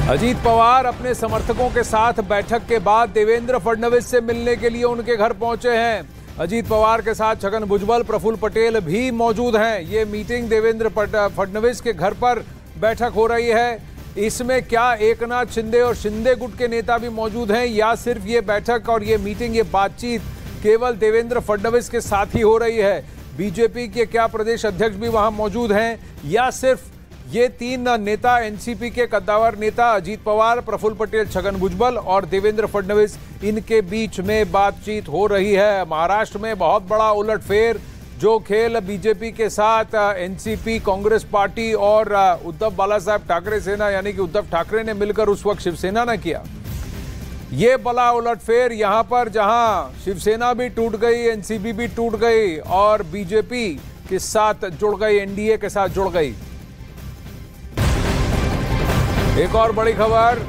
अजीत पवार अपने समर्थकों के साथ बैठक के बाद देवेंद्र फडणवीस से मिलने के लिए उनके घर पहुंचे हैं। अजीत पवार के साथ छगन भुजबल, प्रफुल्ल पटेल भी मौजूद हैं। ये मीटिंग देवेंद्र फडणवीस के घर पर बैठक हो रही है। इसमें क्या एकनाथ शिंदे और शिंदे गुट के नेता भी मौजूद हैं या सिर्फ ये बैठक और ये मीटिंग, ये बातचीत केवल देवेंद्र फडणवीस के साथ ही हो रही है? बीजेपी के क्या प्रदेश अध्यक्ष भी वहां मौजूद हैं या सिर्फ ये तीन नेता, एनसीपी के कद्दावर नेता अजीत पवार, प्रफुल्ल पटेल, छगन भुजबल और देवेंद्र फडणवीस, इनके बीच में बातचीत हो रही है? महाराष्ट्र में बहुत बड़ा उलटफेर, जो खेल बीजेपी के साथ एनसीपी, कांग्रेस पार्टी और उद्धव बालासाहेब ठाकरे सेना यानी कि उद्धव ठाकरे ने मिलकर उस वक्त शिवसेना ने किया, ये बड़ा उलटफेर यहां पर जहां शिवसेना भी टूट गई, एनसीपी भी टूट गई और बीजेपी के साथ जुड़ गई, एनडीए के साथ जुड़ गई। एक और बड़ी खबर,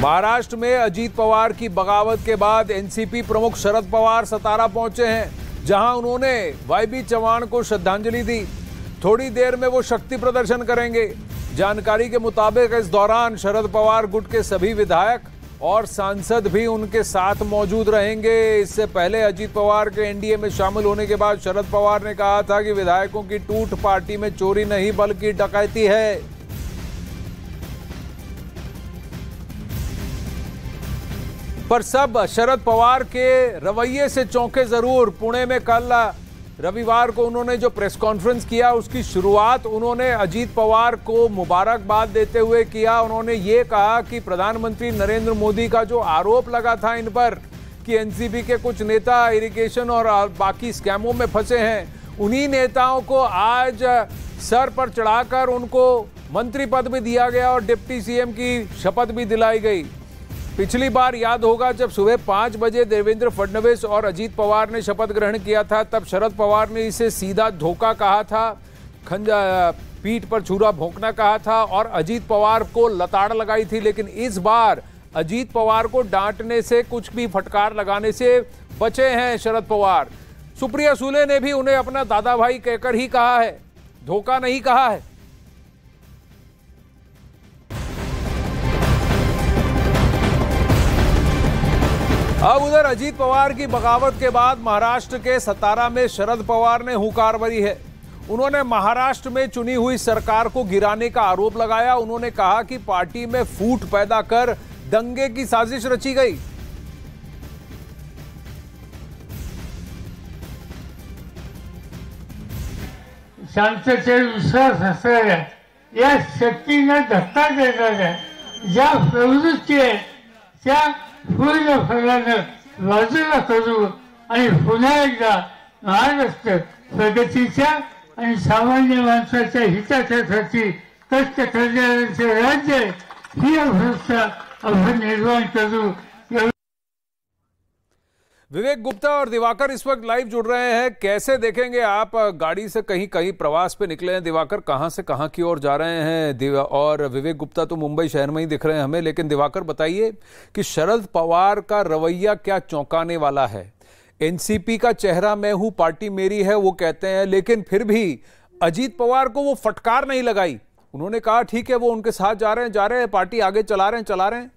महाराष्ट्र में अजीत पवार की बगावत के बाद एनसीपी प्रमुख शरद पवार सतारा पहुंचे हैं, जहां उन्होंने वाईबी चव्हाण को श्रद्धांजलि दी। थोड़ी देर में वो शक्ति प्रदर्शन करेंगे। जानकारी के मुताबिक इस दौरान शरद पवार गुट के सभी विधायक और सांसद भी उनके साथ मौजूद रहेंगे। इससे पहले अजीत पवार के एनडीए में शामिल होने के बाद शरद पवार ने कहा था कि विधायकों की टूट पार्टी में चोरी नहीं बल्कि डकैती है। पर सब शरद पवार के रवैये से चौंके जरूर। पुणे में कल रविवार को उन्होंने जो प्रेस कॉन्फ्रेंस किया, उसकी शुरुआत उन्होंने अजीत पवार को मुबारकबाद देते हुए किया। उन्होंने ये कहा कि प्रधानमंत्री नरेंद्र मोदी का जो आरोप लगा था इन पर कि एनसीपी के कुछ नेता इरिगेशन और बाकी स्कैमों में फंसे हैं, उन्हीं नेताओं को आज सर पर चढ़ाकर उनको मंत्री पद भी दिया गया और डिप्टी सीएम की शपथ भी दिलाई गई। पिछली बार याद होगा जब सुबह 5 बजे देवेंद्र फडणवीस और अजीत पवार ने शपथ ग्रहण किया था, तब शरद पवार ने इसे सीधा धोखा कहा था, पीठ पर छुरा भोंकना कहा था और अजीत पवार को लताड़ लगाई थी। लेकिन इस बार अजीत पवार को डांटने से, कुछ भी फटकार लगाने से बचे हैं शरद पवार। सुप्रिया सुले ने भी उन्हें अपना दादा भाई कहकर ही कहा है, धोखा नहीं कहा है। अब उधर अजीत पवार की बगावत के बाद महाराष्ट्र के सतारा में शरद पवार ने हुंकार भरी है। उन्होंने महाराष्ट्र में चुनी हुई सरकार को गिराने का आरोप लगाया। उन्होंने कहा कि पार्टी में फूट पैदा कर दंगे की साजिश रची गई। शांततेवर विश्वास असलेल्या या शक्तींना धक्का देणाऱ्या ज्या प्रवृत्ती आहेत त्या पूर्ण फळानं बाजूला करू आणि पुन्हा एकदा महाराष्ट्र प्रगतीच्या आणि सामान्य माणसाच्या हितासाठी कष्ट करणाऱ्यांचे राज्य ही अवस्था आपण निर्माण करू। विवेक गुप्ता और दिवाकर इस वक्त लाइव जुड़ रहे हैं। कैसे देखेंगे आप? गाड़ी से कहीं कहीं प्रवास पे निकले हैं। दिवाकर कहां से कहां की ओर जा रहे हैं? और विवेक गुप्ता तो मुंबई शहर में ही दिख रहे हैं हमें, लेकिन दिवाकर बताइए कि शरद पवार का रवैया क्या चौंकाने वाला है? एनसीपी का चेहरा मैं हूं, पार्टी मेरी है, वो कहते हैं, लेकिन फिर भी अजीत पवार को वो फटकार नहीं लगाई। उन्होंने कहा ठीक है, वो उनके साथ जा रहे हैं, पार्टी आगे चला रहे हैं।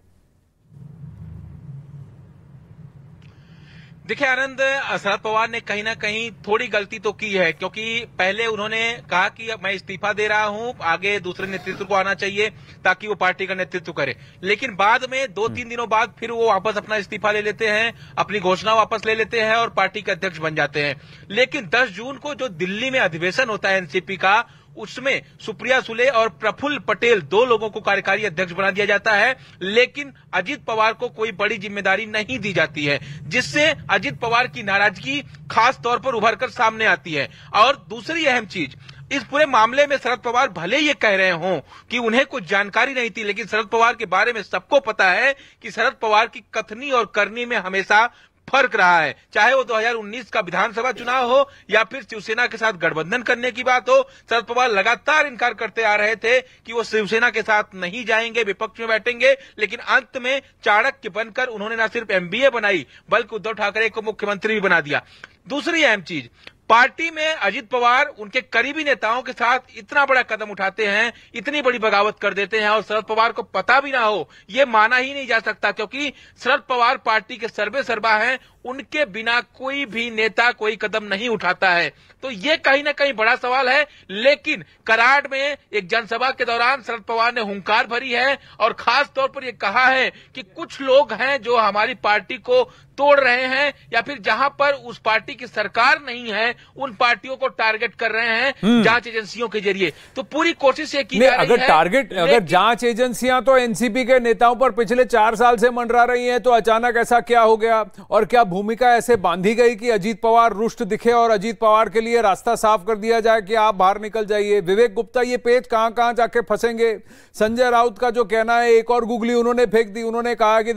देखिए आनंद, शरद पवार ने कहीं ना कहीं थोड़ी गलती तो की है, क्योंकि पहले उन्होंने कहा कि मैं इस्तीफा दे रहा हूं, आगे दूसरे नेतृत्व को आना चाहिए ताकि वो पार्टी का नेतृत्व करे। लेकिन बाद में 2-3 दिनों बाद फिर वो वापस अपना इस्तीफा ले लेते हैं, अपनी घोषणा वापस ले लेते हैं और पार्टी के अध्यक्ष बन जाते हैं। लेकिन 10 जून को जो दिल्ली में अधिवेशन होता है एनसीपी का, उसमें सुप्रिया सुले और प्रफुल्ल पटेल 2 लोगों को कार्यकारी अध्यक्ष बना दिया जाता है, लेकिन अजीत पवार को कोई बड़ी जिम्मेदारी नहीं दी जाती है, जिससे अजीत पवार की नाराजगी खास तौर पर उभरकर सामने आती है। और दूसरी अहम चीज, इस पूरे मामले में शरद पवार भले ये कह रहे हों कि उन्हें कुछ जानकारी नहीं थी, लेकिन शरद पवार के बारे में सबको पता है कि शरद पवार की कथनी और करनी में हमेशा फर्क रहा है। चाहे वो 2019 का विधानसभा चुनाव हो या फिर शिवसेना के साथ गठबंधन करने की बात हो, शरद पवार लगातार इनकार करते आ रहे थे कि वो शिवसेना के साथ नहीं जाएंगे, विपक्ष में बैठेंगे। लेकिन अंत में चाणक्य बनकर उन्होंने न सिर्फ एमबीए बनाई बल्कि उद्धव ठाकरे को मुख्यमंत्री भी बना दिया। दूसरी अहम चीज, पार्टी में अजीत पवार उनके करीबी नेताओं के साथ इतना बड़ा कदम उठाते हैं, इतनी बड़ी बगावत कर देते हैं और शरद पवार को पता भी ना हो, ये माना ही नहीं जा सकता। क्योंकि शरद पवार पार्टी के सर्वे सर्वा हैं, उनके बिना कोई भी नेता कोई कदम नहीं उठाता है। तो ये कहीं ना कहीं बड़ा सवाल है। लेकिन कराड़ में एक जनसभा के दौरान शरद पवार ने हुंकार भरी है और खास तौर पर ये कहा है कि कुछ लोग हैं जो हमारी पार्टी को तोड़ रहे हैं या फिर जहां पर उस पार्टी की सरकार नहीं है उन पार्टियों को टारगेट कर रहे हैं जांच एजेंसियों के जरिए। तो पूरी कोशिश ये की जा रही है। अगर जांच एजेंसियां तो एनसीपी के नेताओं पर पिछले 4 साल से मंडरा रही हैं, तो अचानक ऐसा क्या हो गया? और क्या भूमिका ऐसे बांधी गई कि अजीत पवार रुष्ट दिखे और अजीत पवार के लिए रास्ता साफ कर दिया जाए कि आप बाहर निकल जाइए? विवेक गुप्ता, ये पेच कहां जाके फंसेंगे? संजय राउत का जो कहना है, एक और गुगली उन्होंने फेंक दी। उन्होंने कहा कि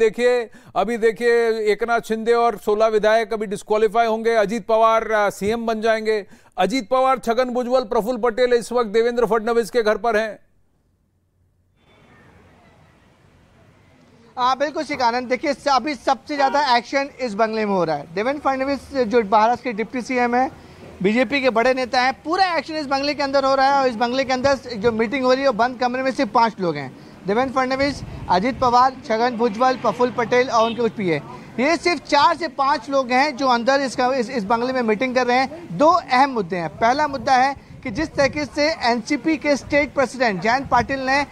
अभी देखिए एकनाथ शिंदे और 16 विधायक अभी डिस्क्वालीफाई होंगे, अजीत पवार सीएम बन जाएंगे। अजीत पवार, छगन भुजबल, प्रफुल्ल पटेल इस वक्त देवेंद्र फडणवीस के घर पर हैं। बिल्कुल शिकानंद, देखिए अभी सबसे ज्यादा एक्शन इस बंगले में हो रहा है। देवेंद्र फडणवीस जो महाराष्ट्र के डिप्टी सीएम है, बीजेपी के बड़े नेता हैं, पूरा एक्शन इस बंगले के अंदर हो रहा है। और इस बंगले के अंदर जो मीटिंग हो रही है, बंद कमरे में सिर्फ 5 लोग हैं। देवेंद्र फडणवीस, अजीत पवार, छगन भुजबल, प्रफुल्ल पटेल और उनके कुछ पीए। ये सिर्फ 4 से 5 लोग हैं जो अंदर इस बंगले में मीटिंग कर रहे हैं। 2 अहम मुद्दे हैं। पहला मुद्दा है कि जिस तरीके से एनसीपी के स्टेट प्रेसिडेंट जयंत पाटिल ने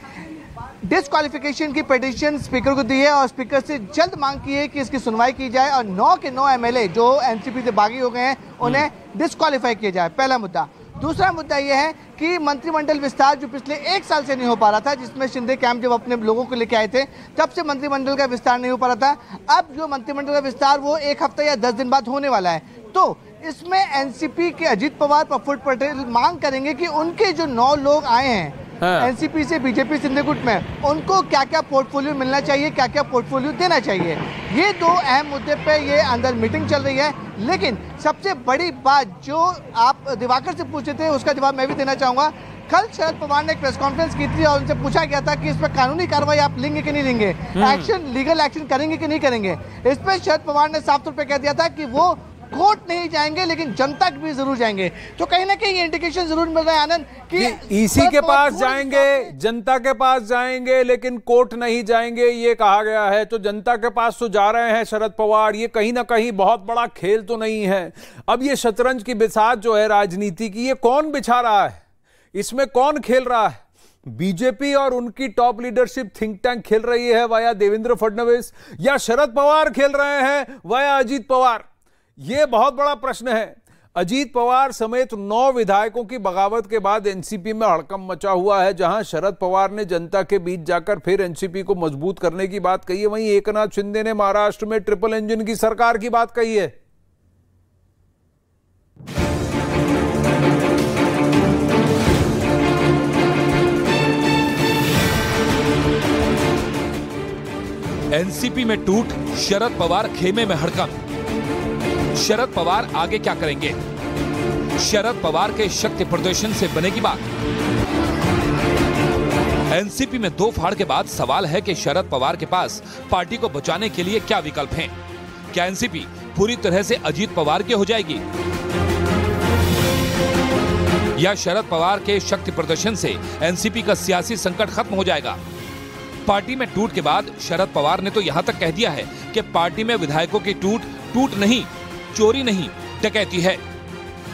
डिस्क्वालिफिकेशन की पिटीशन स्पीकर को दी है और स्पीकर से जल्द मांग की है कि इसकी सुनवाई की जाए और 9 के 9 एमएलए जो एनसीपी से बागी हो गए हैं उन्हें डिस्क्वालीफाई किया जाए। पहला मुद्दा। दूसरा मुद्दा यह है कि मंत्रिमंडल विस्तार जो पिछले 1 साल से नहीं हो पा रहा था, जिसमें शिंदे कैंप जब अपने लोगों को लेके आए थे तब से मंत्रिमंडल का विस्तार नहीं हो पा रहा था। अब जो मंत्रिमंडल का विस्तार वो 1 हफ्ता या 10 दिन बाद होने वाला है। तो इसमें एनसीपी के अजीत पवार, प्रफुल्ल पटेल मांग करेंगे कि उनके जो 9 लोग आए हैं एनसीपी से बीजेपी सिंधुगुट में, उनको क्या क्या पोर्टफोलियो मिलना चाहिए, क्या क्या पोर्टफोलियो देना चाहिए। ये 2 अहम मुद्दे पे ये अंदर मीटिंग चल रही है। लेकिन सबसे बड़ी बात जो आप दिवाकर से पूछे थे उसका जवाब मैं भी देना चाहूंगा। कल शरद पवार ने एक प्रेस कॉन्फ्रेंस की थी और उनसे पूछा गया था कि इस पर कानूनी कार्रवाई आप लेंगे कि नहीं लेंगे, एक्शन, लीगल एक्शन करेंगे कि नहीं करेंगे। इस पर शरद पवार ने साफ तौर पर कह दिया था कि वो कोर्ट नहीं जाएंगे लेकिन जनता भी जरूर जाएंगे। तो कहीं ना कहीं इंडिकेशन जरूर मिल रहा है आनंद कि ईसी के पास जाएंगे, जनता के पास जाएंगे लेकिन कोर्ट नहीं जाएंगे, ये कहा गया है। तो जनता के पास तो जा रहे हैं शरद पवार, ये कहीं ना कहीं बहुत बड़ा खेल तो नहीं है। अब ये शतरंज की बिसात जो है राजनीति की, ये कौन बिछा रहा है, इसमें कौन खेल रहा है? बीजेपी और उनकी टॉप लीडरशिप थिंक टैंक खेल रही है वाया देवेंद्र फडणवीस, या शरद पवार खेल रहे हैं वाया अजीत पवार? यह बहुत बड़ा प्रश्न है। अजीत पवार समेत 9 विधायकों की बगावत के बाद एनसीपी में हड़कंप मचा हुआ है। जहां शरद पवार ने जनता के बीच जाकर फिर एनसीपी को मजबूत करने की बात कही है, वहीं एकनाथ शिंदे ने महाराष्ट्र में ट्रिपल इंजन की सरकार की बात कही है। एनसीपी में टूट, शरद पवार खेमे में हड़कंप। शरद पवार आगे क्या करेंगे? शरद पवार के शक्ति प्रदर्शन से बनेगी बात। एनसीपी में 2 फाड़ के बाद सवाल है कि शरद पवार के पास पार्टी को बचाने के लिए क्या विकल्प हैं? क्या एनसीपी पूरी तरह से अजीत पवार की हो जाएगी, या शरद पवार के शक्ति प्रदर्शन से एनसीपी का सियासी संकट खत्म हो जाएगा? पार्टी में टूट के बाद शरद पवार ने तो यहां तक कह दिया है कि पार्टी में विधायकों की टूट नहीं, चोरी नहीं, डकैती है।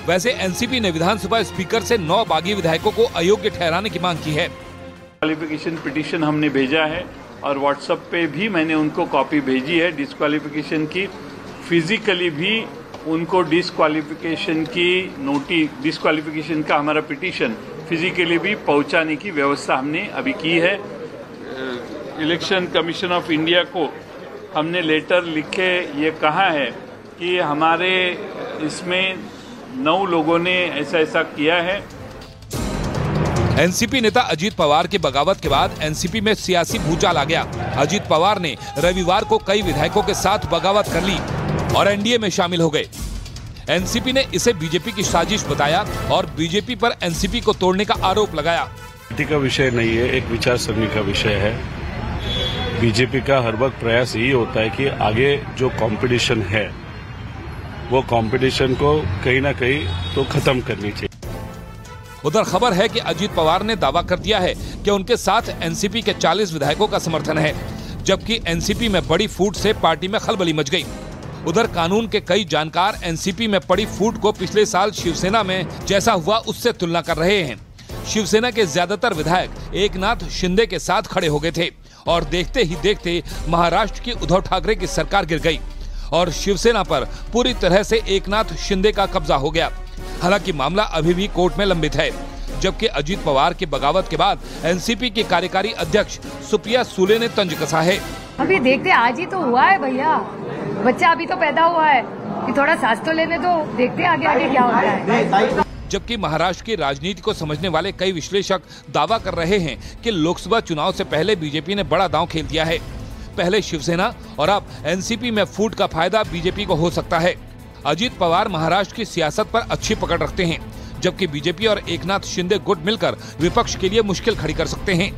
वैसे एनसीपी ने विधानसभा स्पीकर से 9 बागी विधायकों को अयोग्य ठहराने की मांग की है। डिस्क्वालिफिकेशन पिटीशन हमने भेजा है और व्हाट्सएप पे भी मैंने उनको कॉपी भेजी है डिस्क्वालिफिकेशन की। फिजिकली भी उनको डिस्क्वालिफिकेशन का हमारा पिटीशन फिजिकली भी पहुंचाने की व्यवस्था हमने अभी की है। इलेक्शन कमीशन ऑफ इंडिया को हमने लेटर लिखे ये कहा है कि हमारे इसमें 9 लोगों ने ऐसा किया है। एनसीपी नेता अजीत पवार की बगावत के बाद एनसीपी में सियासी भूचाल आ गया। अजीत पवार ने रविवार को कई विधायकों के साथ बगावत कर ली और एनडीए में शामिल हो गए। एनसीपी ने इसे बीजेपी की साजिश बताया और बीजेपी पर एनसीपी को तोड़ने का आरोप लगाया। पार्टी का विषय नहीं है, एक विचारसरणी का विषय है। बीजेपी का हर वक्त प्रयास यही होता है कि आगे जो कंपटीशन है वो कंपटीशन को कहीं ना कहीं तो खत्म करनी चाहिए। उधर खबर है कि अजीत पवार ने दावा कर दिया है कि उनके साथ एनसीपी के 40 विधायकों का समर्थन है, जबकि एनसीपी में बड़ी फूट से पार्टी में खलबली मच गई। उधर कानून के कई जानकार एनसीपी में पड़ी फूट को पिछले साल शिवसेना में जैसा हुआ उससे तुलना कर रहे हैं। शिवसेना के ज्यादातर विधायक एकनाथ शिंदे के साथ खड़े हो गए थे और देखते ही देखते महाराष्ट्र की उद्धव ठाकरे की सरकार गिर गई और शिवसेना पर पूरी तरह से एकनाथ शिंदे का कब्जा हो गया। हालांकि मामला अभी भी कोर्ट में लंबित है, जबकि अजीत पवार की बगावत के बाद एनसीपी की कार्यकारी अध्यक्ष सुप्रिया सुले ने तंज कसा है। अभी देखते, आज ही तो हुआ है भैया, बच्चा अभी तो पैदा हुआ है कि थोड़ा सांस तो लेने दो, देखते आगे आगे क्या होता है। जबकि महाराष्ट्र की राजनीति को समझने वाले कई विश्लेषक दावा कर रहे हैं कि लोकसभा चुनाव से पहले बीजेपी ने बड़ा दांव खेल दिया है। पहले शिवसेना और अब एनसीपी में फूट का फायदा बीजेपी को हो सकता है। अजीत पवार महाराष्ट्र की सियासत पर अच्छी पकड़ रखते हैं, जबकि बीजेपी और एकनाथ शिंदे गुट मिलकर विपक्ष के लिए मुश्किल खड़ी कर सकते हैं।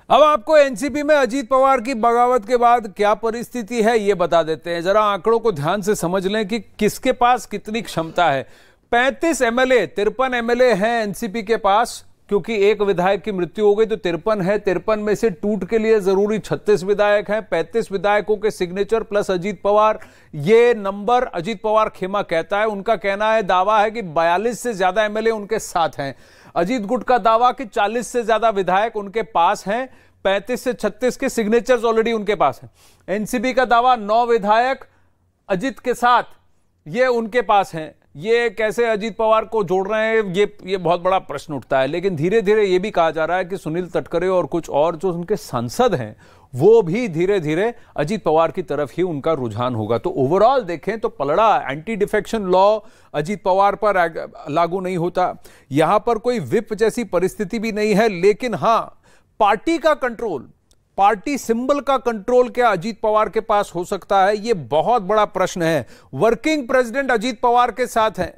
अब आपको एनसीपी में अजीत पवार की बगावत के बाद क्या परिस्थिति है ये बता देते हैं। जरा आंकड़ों को ध्यान से समझ लें कि किसके पास कितनी क्षमता है। 35 एमएलए, 53 एमएलए हैं एनसीपी के पास, क्योंकि एक विधायक की मृत्यु हो गई तो 53 है। 53 में से टूट के लिए जरूरी 36 विधायक हैं। 35 विधायकों के सिग्नेचर प्लस अजीत पवार, ये नंबर अजीत पवार खेमा कहता है। उनका कहना है, दावा है कि 42 से ज्यादा एमएलए उनके साथ हैं। अजीत गुट का दावा कि 40 से ज्यादा विधायक उनके पास हैं। 35 से 36 के सिग्नेचर्स ऑलरेडी उनके पास हैं। एनसीपी का दावा 9 विधायक अजीत के साथ ये उनके पास हैं। ये कैसे अजीत पवार को जोड़ रहे हैं, ये बहुत बड़ा प्रश्न उठता है। लेकिन धीरे धीरे ये भी कहा जा रहा है कि सुनील तटकरे और कुछ और जो उनके सांसद हैं वो भी धीरे धीरे अजीत पवार की तरफ ही उनका रुझान होगा। तो ओवरऑल देखें तो पलड़ा anti defection law Ajit Pawar पर लागू नहीं होता। यहां पर कोई विप जैसी परिस्थिति भी नहीं है। लेकिन हां, पार्टी का कंट्रोल, पार्टी सिंबल का कंट्रोल क्या अजीत पवार के पास हो सकता है, यह बहुत बड़ा प्रश्न है। वर्किंग प्रेसिडेंट अजीत पवार के साथ हैं,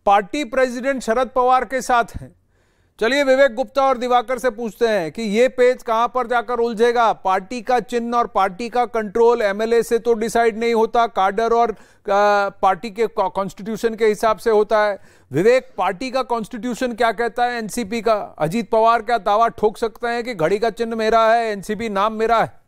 पार्टी प्रेसिडेंट शरद पवार के साथ हैं। चलिए विवेक गुप्ता और दिवाकर से पूछते हैं कि यह पेच कहां पर जाकर उलझेगा। पार्टी का चिन्ह और पार्टी का कंट्रोल एमएलए से तो डिसाइड नहीं होता, काडर और पार्टी के कॉन्स्टिट्यूशन के हिसाब से होता है। विवेक, पार्टी का कॉन्स्टिट्यूशन क्या कहता है एनसीपी का? अजीत पवार क्या दावा ठोक सकते हैं कि घड़ी का चिन्ह मेरा है, एनसीपी नाम मेरा है?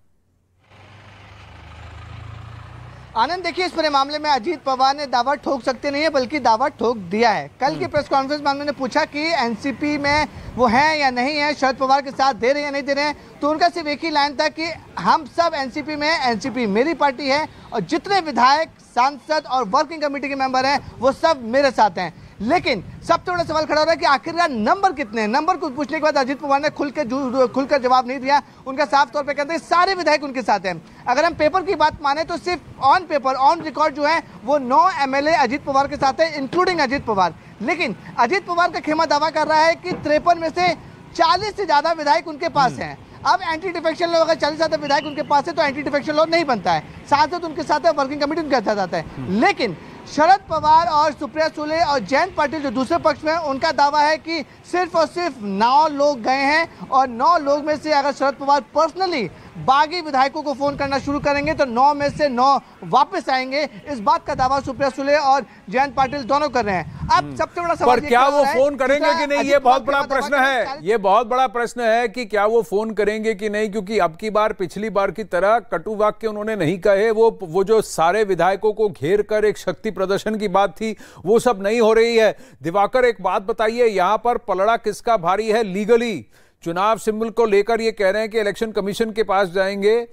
आनंद, देखिए इस पूरे मामले में अजीत पवार ने दावा ठोक सकते नहीं है, बल्कि दावा ठोक दिया है। कल की प्रेस कॉन्फ्रेंस में उन्होंने पूछा कि एनसीपी में वो हैं या नहीं है, शरद पवार के साथ दे रहे हैं या नहीं दे रहे हैं, तो उनका सिर्फ एक ही लाइन था कि हम सब एनसीपी में, एनसीपी मेरी पार्टी है और जितने विधायक, सांसद और वर्किंग कमेटी के मेंबर हैं वो सब मेरे साथ हैं। लेकिन सबसे बड़ा सवाल खड़ा हो रहा है कि आखिरकार नंबर कितने हैं। नंबर को पूछने के बाद अजीत पवार ने खुलकर जवाब नहीं दिया। उनका साफ तौर पे कहते हैं सारे विधायक उनके साथ हैं। अगर हम पेपर की बात माने तो सिर्फ ऑन पेपर, ऑन रिकॉर्ड जो है वो 9 एमएलए अजीत पवार के साथ है, इंक्लूडिंग अजीत पवार। लेकिन अजीत पवार का खेमा दावा कर रहा है कि 53 में से 40 से ज्यादा विधायक उनके पास हैं। अब एंटी डिफेक्शन लॉ, अगर 40 से ज्यादा विधायक उनके पास है तो एंटी डिफेक्शन लॉ नहीं बनता है। सांसद उनके साथ है, वर्किंग कमेटी उनके साथ आता है। लेकिन शरद पवार और सुप्रिया सुले और जयंत पाटिल जो दूसरे पक्ष में, उनका दावा है कि सिर्फ और सिर्फ 9 लोग गए हैं और 9 लोग में से अगर शरद पवार पर्सनली बागी विधायकों को फोन करना शुरू करेंगे तो 9 में से 9 वापस आएंगे। इस बात का दावा सुप्रिया सुले और जयंत पाटिल दोनों कर रहे हैं। अब सबसे बड़ा सवाल, पर क्या वो फोन करेंगे कि नहीं, ये बहुत बड़ा प्रश्न है। ये बहुत बड़ा प्रश्न है कि क्या वो फोन करेंगे कि नहीं, क्योंकि अब की बार पिछली बार की तरह कटु वाक्य उन्होंने नहीं कहे। वो जो सारे विधायकों को घेर कर एक शक्ति प्रदर्शन की बात थी वो सब नहीं हो रही है। दिवाकर, एक बात बताइए, यहां पर पलड़ा किसका भारी है लीगली? चुनाव सिंबल को लेकर ये कह रहे हैं कि इलेक्शन कमीशन के पास जाएंगे।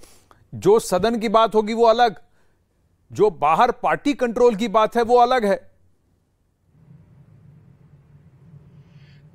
जो सदन की बात होगी वो अलग, जो बाहर पार्टी कंट्रोल की बात है वो अलग है।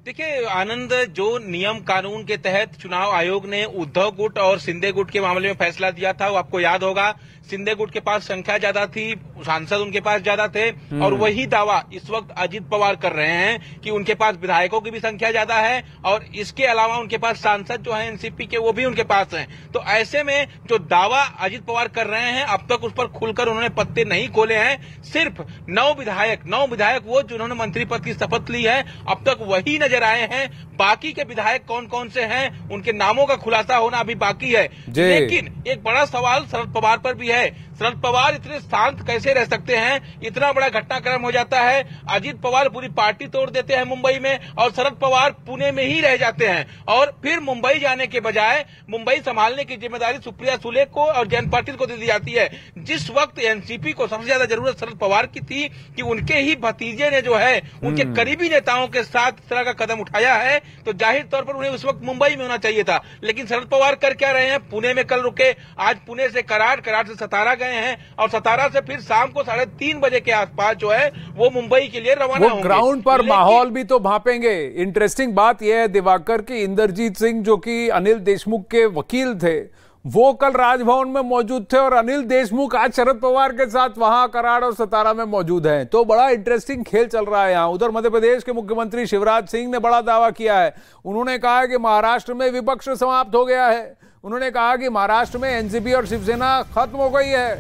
देखिए आनंद, जो नियम कानून के तहत चुनाव आयोग ने उद्धव गुट और शिंदे गुट के मामले में फैसला दिया था, वो आपको याद होगा। शिंदे गुट के पास संख्या ज्यादा थी, सांसद उनके पास ज्यादा थे, और वही दावा इस वक्त अजीत पवार कर रहे हैं कि उनके पास विधायकों की भी संख्या ज्यादा है और इसके अलावा उनके पास सांसद जो है एनसीपी के वो भी उनके पास हैं। तो ऐसे में जो दावा अजीत पवार कर रहे हैं, अब तक उस पर खुलकर उन्होंने पत्ते नहीं खोले हैं। सिर्फ 9 विधायक वो जिन्होंने मंत्री पद की शपथ ली है, अब तक वही नजर आए हैं। बाकी के विधायक कौन कौन से हैं, उनके नामों का खुलासा होना अभी बाकी है। लेकिन एक बड़ा सवाल शरद पवार पर भी है। शरद पवार इतने शांत कैसे रह सकते हैं? इतना बड़ा घटनाक्रम हो जाता है, अजीत पवार पूरी पार्टी तोड़ देते हैं मुंबई में और शरद पवार पुणे में ही रह जाते हैं और फिर मुंबई जाने के बजाय मुंबई संभालने की जिम्मेदारी सुप्रिया सुले को और जयंत पाटिल को दे दी जाती है। जिस वक्त एनसीपी को सबसे ज्यादा जरूरत शरद पवार की थी कि उनके ही भतीजे ने जो है उनके करीबी नेताओं के साथ इस तरह का कदम उठाया है, तो जाहिर तौर पर उन्हें उस वक्त मुंबई में होना चाहिए था। लेकिन शरद पवार कर क्या रहे हैं? पुणे में कल रुके, आज पुणे से कराड़ से सतारा गए हैं और सतारा से फिर शाम को 3:30 बजे के आसपास जो है वो मुंबई के लिए रवाना होंगे। ग्राउंड पर माहौल भी तो भांपेंगे। इंटरेस्टिंग बात यह है दिवाकर की इंद्रजीत सिंह जो कि अनिल देशमुख के वकील थे, वो कल राजभवन में मौजूद थे और अनिल देशमुख आज शरद पवार के साथ वहां कराड़ और सतारा में मौजूद हैं। तो बड़ा इंटरेस्टिंग खेल चल रहा है यहां। उधर मध्य प्रदेश के मुख्यमंत्री शिवराज सिंह ने बड़ा दावा किया है। उन्होंने कहा कि महाराष्ट्र में विपक्ष समाप्त हो गया है। उन्होंने कहा कि महाराष्ट्र में एनसीपी और शिवसेना खत्म हो गई है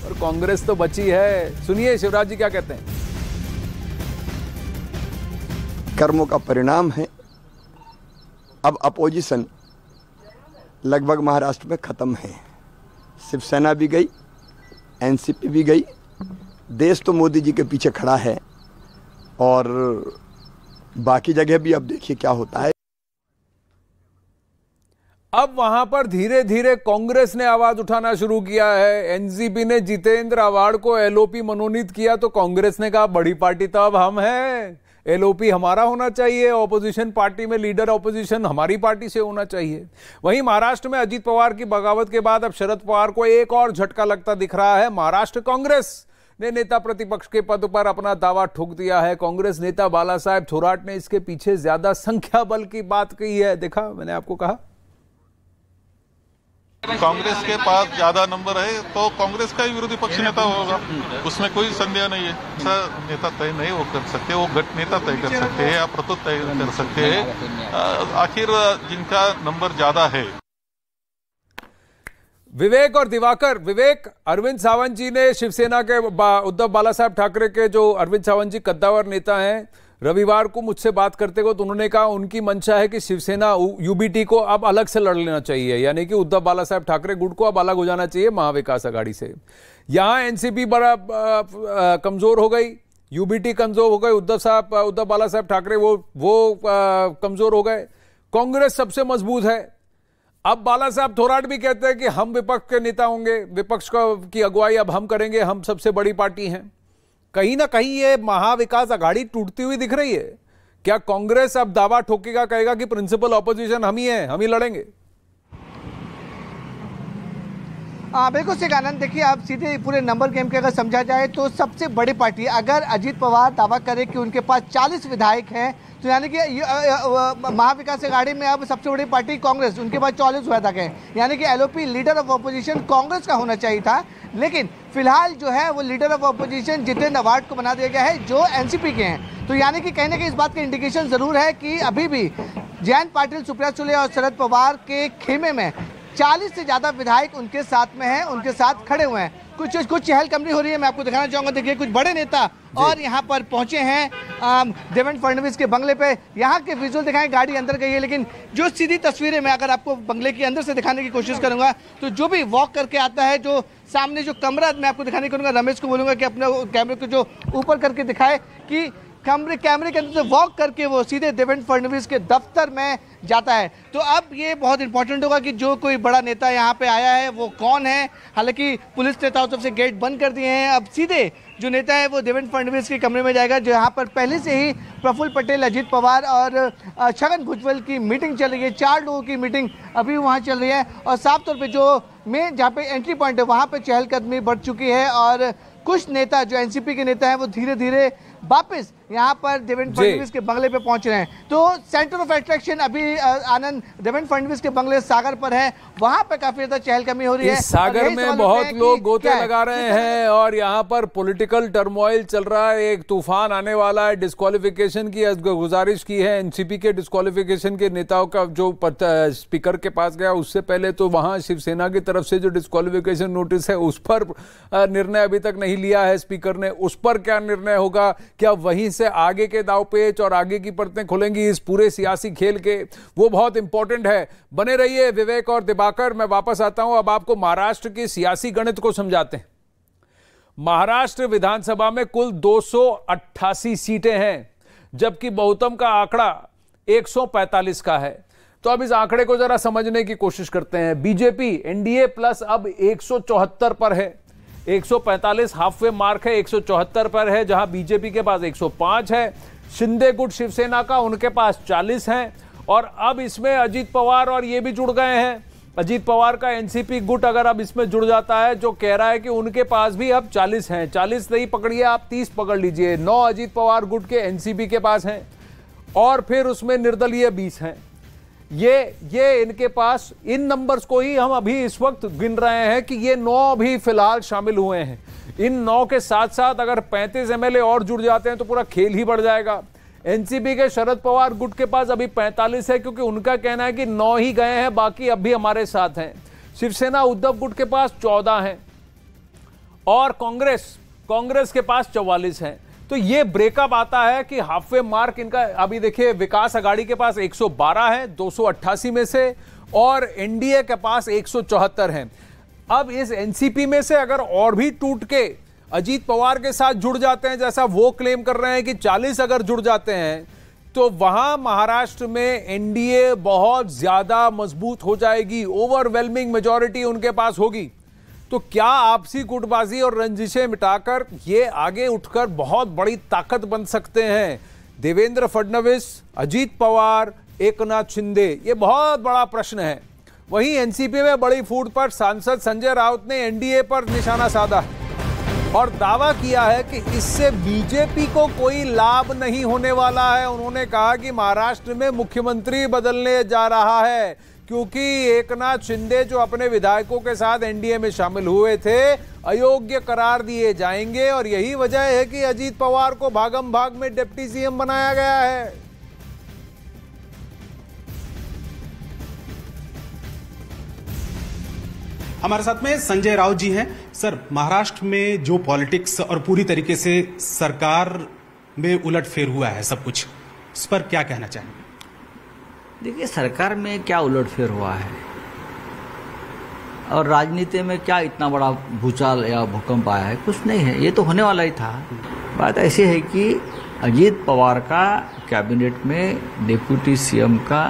और कांग्रेस तो बची है। सुनिए शिवराज जी क्या कहते हैं। कर्मों का परिणाम है। अब अपोजिशन लगभग महाराष्ट्र में खत्म है। शिवसेना भी गई, एनसीपी भी गई, देश तो मोदी जी के पीछे खड़ा है और बाकी जगह भी अब देखिए क्या होता है। अब वहां पर धीरे धीरे कांग्रेस ने आवाज उठाना शुरू किया है। एनसीपी ने जितेंद्र आव्हाड को एलओपी मनोनीत किया तो कांग्रेस ने कहा बड़ी पार्टी तो अब हम हैं, एलओपी हमारा होना चाहिए, ऑपोजिशन पार्टी में लीडर ऑपोजिशन हमारी पार्टी से होना चाहिए। वहीं महाराष्ट्र में अजीत पवार की बगावत के बाद अब शरद पवार को एक और झटका लगता दिख रहा है। महाराष्ट्र कांग्रेस ने नेता प्रतिपक्ष के पद पर अपना दावा ठोक दिया है। कांग्रेस नेता बाला साहेब थोराट ने इसके पीछे ज्यादा संख्या बल की बात कही है। देखा, मैंने आपको कहा कांग्रेस के पास ज्यादा नंबर है तो कांग्रेस का ही विरोधी पक्ष नेता होगा, उसमें कोई संदेह नहीं है। ऐसा नेता तय नहीं वो कर सकते, वो गठ नेता तय कर सकते हैं या प्रतुत तय कर सकते हैं, आखिर जिनका नंबर ज्यादा है। विवेक और दिवाकर, विवेक, अरविंद सावंत जी ने शिवसेना के उद्धव बाला साहेब ठाकरे के जो अरविंद सावंत जी कद्दावर नेता हैं, रविवार को मुझसे बात करते हुए तो उन्होंने कहा उनकी मंशा है कि शिवसेना यूबीटी को अब अलग से लड़ लेना चाहिए, यानी कि उद्धव बाला साहेब ठाकरे गुट को अब अलग हो जाना चाहिए महाविकास आघाड़ी से। यहां एनसीपी बड़ा कमजोर हो गई, यूबीटी कमजोर हो गई, उद्धव बाला साहेब ठाकरे वो कमजोर हो गए, कांग्रेस सबसे मजबूत है। अब बाला साहब थोराट भी कहते हैं कि हम विपक्ष के नेता होंगे, विपक्ष की अगुवाई अब हम करेंगे, हम सबसे बड़ी पार्टी हैं। कहीं ना कहीं ये महाविकास आघाड़ी टूटती हुई दिख रही है। क्या कांग्रेस अब दावा ठोकेगा, कहेगा कि प्रिंसिपल ऑपोजिशन हम ही हैं, हम ही लड़ेंगे? बिल्कुल से आनंद, देखिए आप सीधे पूरे नंबर गेम के अगर समझा जाए तो सबसे बड़ी पार्टी, अगर अजीत पवार दावा करे कि उनके पास 40 विधायक हैं तो यानी कि महाविकास आघाड़ी में अब सबसे बड़ी पार्टी कांग्रेस, उनके पास 40 विधायक हैं, यानी कि LOP leader of opposition Congress का होना चाहिए था। लेकिन फिलहाल जो है वो leader of opposition Jitendra Awhad को बना दिया गया है जो एनसीपी के हैं। तो यानी कि कहीं ना कहीं इस बात का इंडिकेशन जरूर है कि अभी भी जयंत पाटिल, सुप्रिया सुले और शरद पवार के खेमे में 40 से ज्यादा विधायक उनके साथ में हैं, उनके साथ खड़े हुए हैं। कुछ चहलकदमी हो रही है, मैं आपको दिखाना चाहूंगा। देखिए कुछ बड़े नेता और यहाँ पर पहुंचे हैं देवेंद्र फडणवीस के बंगले पे। यहाँ के विजुअल दिखाएं, गाड़ी अंदर गई है, लेकिन जो सीधी तस्वीरें मैं अगर आपको बंगले के अंदर से दिखाने की कोशिश करूंगा तो जो भी वॉक करके आता है, जो सामने जो कमरा मैं आपको दिखाने करूंगा, रमेश को बोलूंगा कि अपने कैमरे को जो ऊपर करके दिखाए कि कैमरे के अंदर से वॉक करके वो सीधे देवेंद्र फडणवीस के दफ्तर में जाता है। तो अब ये बहुत इंपॉर्टेंट होगा कि जो कोई बड़ा नेता यहाँ पे आया है वो कौन है। हालांकि पुलिस नेताओं तरफ से गेट बंद कर दिए हैं। अब सीधे जो नेता है वो देवेंद्र फडणवीस के कमरे में जाएगा, जो यहाँ पर पहले से ही प्रफुल्ल पटेल, अजीत पवार और छगन भुजबल की मीटिंग चल रही है। 4 लोगों की मीटिंग अभी वहाँ चल रही है और साफ तौर पर जो मेन जहाँ पे एंट्री पॉइंट है वहाँ पे चहलकदमी बढ़ चुकी है और कुछ नेता जो एनसीपी के नेता हैं वो धीरे धीरे वापस यहाँ पर देवेंद्र फडणवीस के बंगले पे पहुंच रहे हैं। तो सेंटर ऑफ अट्रैक्शन अभी आनंद देवेंद्र फडणवीस के बंगले सागर पर है, वहां पे काफी ज्यादा चहलकमी हो रही है। सागर में बहुत लोग गोते लगा रहे हैं और यहाँ पर पॉलिटिकल टर्मोइल चल रहा है। एक तूफान आने वाला है। डिस्क्वालिफिकेशन की गुजारिश की है एनसीपी के डिस्क्वालिफिकेशन के नेताओं का, जो स्पीकर के पास गया उससे पहले तो वहां शिवसेना की तरफ से जो डिस्क्वालिफिकेशन नोटिस है उस पर निर्णय अभी तक नहीं लिया है स्पीकर ने। उस पर क्या निर्णय होगा, क्या वहीं से आगे के दावपेच और आगे की परतें खुलेंगी इस पूरे सियासी खेल के, वो बहुत इंपॉर्टेंट है। बने रहिए विवेक और दिवाकर, मैं वापस आता हूं। अब आपको महाराष्ट्र की सियासी गणित को समझाते हैं। महाराष्ट्र विधानसभा में कुल 288 सीटें हैं, जबकि बहुमत का आंकड़ा 145 का है। तो अब इस आंकड़े को जरा समझने की कोशिश करते हैं। बीजेपी एनडीए प्लस अब 174 पर है, 145 हाफवे मार्क है, 174 पर है, जहां बीजेपी के पास 105 है। शिंदे गुट शिवसेना का, उनके पास 40 हैं। और अब इसमें अजीत पवार और ये भी जुड़ गए हैं। अजीत पवार का एनसीपी गुट अगर अब इसमें जुड़ जाता है, जो कह रहा है कि उनके पास भी अब 40 हैं। 40 नहीं पकड़िए आप, 30 पकड़ लीजिए। 9 अजीत पवार गुट के एनसीपी के पास हैं और फिर उसमें निर्दलीय 20 हैं। ये इनके पास, इन नंबर्स को ही हम अभी इस वक्त गिन रहे हैं कि ये 9 भी फिलहाल शामिल हुए हैं। इन 9 के साथ साथ अगर 35 एमएलए और जुड़ जाते हैं तो पूरा खेल ही बढ़ जाएगा। एनसीपी के शरद पवार गुट के पास अभी 45 है, क्योंकि उनका कहना है कि 9 ही गए हैं, बाकी अब भी हमारे साथ हैं। शिवसेना उद्धव गुट के पास 14 हैं और कांग्रेस के पास 44 हैं। तो ये ब्रेकअप आता है कि हाफवे मार्क इनका अभी देखिए, विकास अघाड़ी के पास 112 है 288 में से, और एनडीए के पास 174 हैं। अब इस एनसीपी में से अगर और भी टूट के अजीत पवार के साथ जुड़ जाते हैं, जैसा वो क्लेम कर रहे हैं कि 40 अगर जुड़ जाते हैं, तो वहां महाराष्ट्र में एनडीए बहुत ज्यादा मजबूत हो जाएगी, ओवरवेलमिंग मेजॉरिटी उनके पास होगी। तो क्या आपसी गुटबाजी और रंजिशें मिटाकर ये आगे उठकर बहुत बड़ी ताकत बन सकते हैं? देवेंद्र फडणवीस, अजीत पवार, एकनाथ शिंदे, ये बहुत बड़ा प्रश्न है। वहीं एनसीपी में बड़ी फूट पर सांसद संजय राउत ने एनडीए पर निशाना साधा है और दावा किया है कि इससे बीजेपी को कोई लाभ नहीं होने वाला है। उन्होंने कहा कि महाराष्ट्र में मुख्यमंत्री बदलने जा रहा है, क्योंकि एकनाथ शिंदे जो अपने विधायकों के साथ एनडीए में शामिल हुए थे, अयोग्य करार दिए जाएंगे। और यही वजह है कि अजीत पवार को भागम भाग में डिप्टी सीएम बनाया गया है। हमारे साथ में संजय राउत जी हैं। सर, महाराष्ट्र में जो पॉलिटिक्स और पूरी तरीके से सरकार में उलटफेर हुआ है सब कुछ, इस पर क्या कहना चाहेंगे? देखिए, सरकार में क्या उलटफेर हुआ है और राजनीति में क्या इतना बड़ा भूचाल या भूकंप आया है, कुछ नहीं है। ये तो होने वाला ही था। बात ऐसी है कि अजीत पवार का कैबिनेट में डिप्टी सीएम का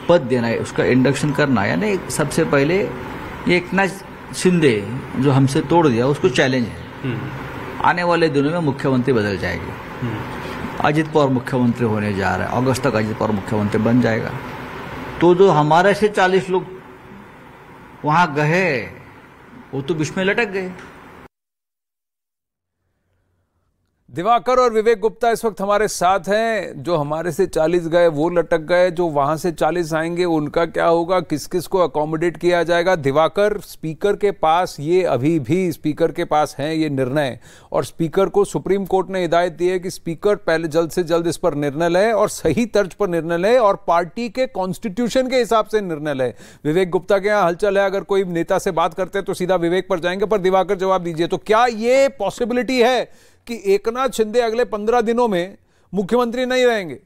पद देना है, उसका इंडक्शन करना, यानी सबसे पहले ये एकनाथ शिंदे जो हमसे तोड़ दिया, उसको चैलेंज है। आने वाले दिनों में मुख्यमंत्री बदल जाएगी। अजीत पवार मुख्यमंत्री होने जा रहा है, अगस्त तक अजीत पवार मुख्यमंत्री बन जाएगा। तो जो हमारे से 40 लोग वहां गए, वो तो बीच में लटक गए। दिवाकर और विवेक गुप्ता इस वक्त हमारे साथ हैं। जो हमारे से 40 गए वो लटक गए, जो वहां से 40 आएंगे उनका क्या होगा, किस किस को अकोमोडेट किया जाएगा? दिवाकर, स्पीकर के पास ये अभी भी स्पीकर के पास है ये निर्णय, और स्पीकर को सुप्रीम कोर्ट ने हिदायत दी है कि स्पीकर पहले जल्द से जल्द इस पर निर्णय ले और सही तर्ज पर निर्णय ले और पार्टी के कॉन्स्टिट्यूशन के हिसाब से निर्णय ले। विवेक गुप्ता के यहाँ हलचल है, अगर कोई नेता से बात करते हैं तो सीधा विवेक पर जाएंगे, पर दिवाकर जवाब दीजिए। तो क्या ये पॉसिबिलिटी है कि एकनाथ शिंदे अगले 15 दिनों में मुख्यमंत्री नहीं रहेंगे?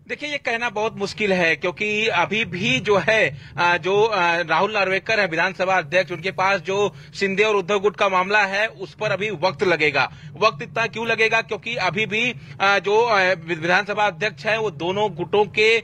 देखिए, ये कहना बहुत मुश्किल है, क्योंकि अभी भी जो है जो राहुल नार्वेकर है विधानसभा अध्यक्ष, उनके पास जो शिंदे और उद्धव गुट का मामला है उस पर अभी वक्त लगेगा। वक्त इतना क्यों लगेगा? क्योंकि अभी भी जो विधानसभा अध्यक्ष है वो दोनों गुटों के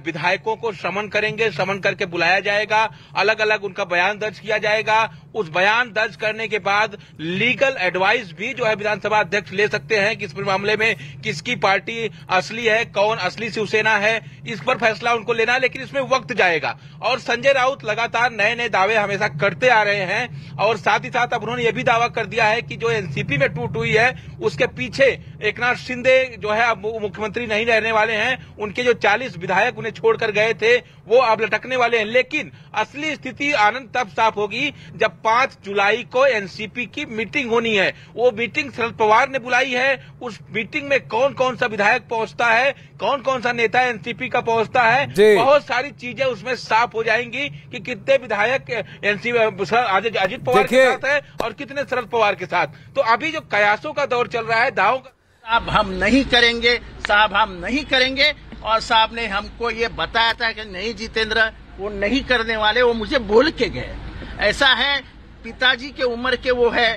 विधायकों को समन करेंगे, समन करके बुलाया जाएगा, अलग अलग उनका बयान दर्ज किया जाएगा। उस बयान दर्ज करने के बाद लीगल एडवाइस भी जो है विधानसभा अध्यक्ष ले सकते हैं कि इस मामले में किसकी पार्टी असली है, कौन असली शिवसेना है, इस पर फैसला उनको लेना है। लेकिन इसमें वक्त जाएगा। और संजय राउत लगातार नए नए दावे हमेशा करते आ रहे हैं, और साथ ही साथ अब उन्होंने यह भी दावा कर दिया है कि जो एनसीपी में टूट हुई है उसके पीछे एकनाथ शिंदे जो है अब मुख्यमंत्री नहीं रहने वाले हैं। उनके जो 40 विधायक उन्हें छोड़कर गए थे वो अब लटकने वाले हैं। लेकिन असली स्थिति आनंद तब साफ होगी जब 5 जुलाई को एनसीपी की मीटिंग होनी है। वो मीटिंग शरद पवार ने बुलाई है। उस मीटिंग में कौन कौन सा विधायक पहुंचता है, कौन कौन सा नेता एनसीपी का पहुंचता है, बहुत सारी चीजें उसमें साफ हो जाएंगी कि कितने विधायक एनसीपी अजीत पवार के साथ है और कितने शरद पवार के साथ। तो अभी जो कयासों का दौर चल रहा है, दावों का, अब हम नहीं करेंगे साहब, हम नहीं करेंगे। और साहब ने हमको ये बताया था कि नहीं जितेंद्र, वो नहीं करने वाले, वो मुझे बोल के गए। ऐसा है पिताजी के उम्र के वो है,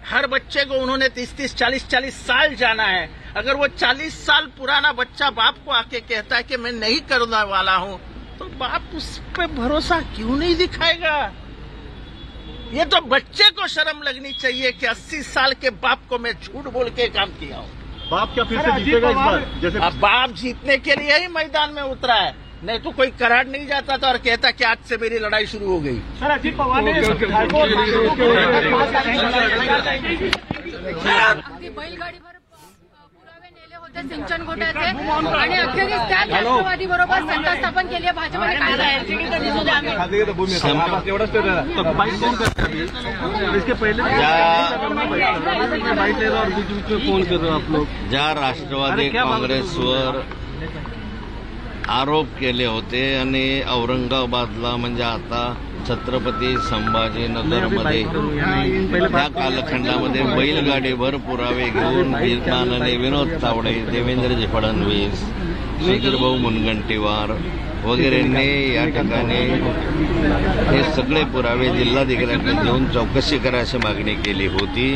हर बच्चे को उन्होंने 30-30, 40-40 साल जाना है। अगर वो 40 साल पुराना बच्चा बाप को आके कहता है कि मैं नहीं करने वाला हूं, तो बाप उस पर भरोसा क्यों नहीं दिखाएगा? ये तो बच्चे को शर्म लगनी चाहिए कि 80 साल के बाप को मैं झूठ बोल के काम किया हूं। बाप क्या फिर से जीतेगा इस बार? जैसे अब बाप जीतने के लिए ही मैदान में उतरा है, नहीं तो कोई करार नहीं जाता था और कहता कि आज से मेरी लड़ाई शुरू हो गई। सर अजित पवार ने सिंचन घोटाळ्याचे आणि अखेरीस त्या राष्ट्रवादी बरोबर सत्ता स्थापन केली आहे भाजपने काय इसके पहले फोन कर रहे हो आप लोग? ज्या राष्ट्रवादी काँग्रेसवर आरोप केले होते आणि औरंगाबादला म्हणजे आता छत्रपती संभाजीनगरमध्ये त्या कालखंडामध्ये बैलगाडीभर पुरावे घेऊन माननीय विनोद तावडे, देवेंद्रजी फडणवीस, सुधीरभाऊ मुनगंटीवार वगैरेंनी या ठिकाणी हे सगळे पुरावे जिल्हाधिकाऱ्यांकडे देऊन चौकशी करायची मागणी केली होती।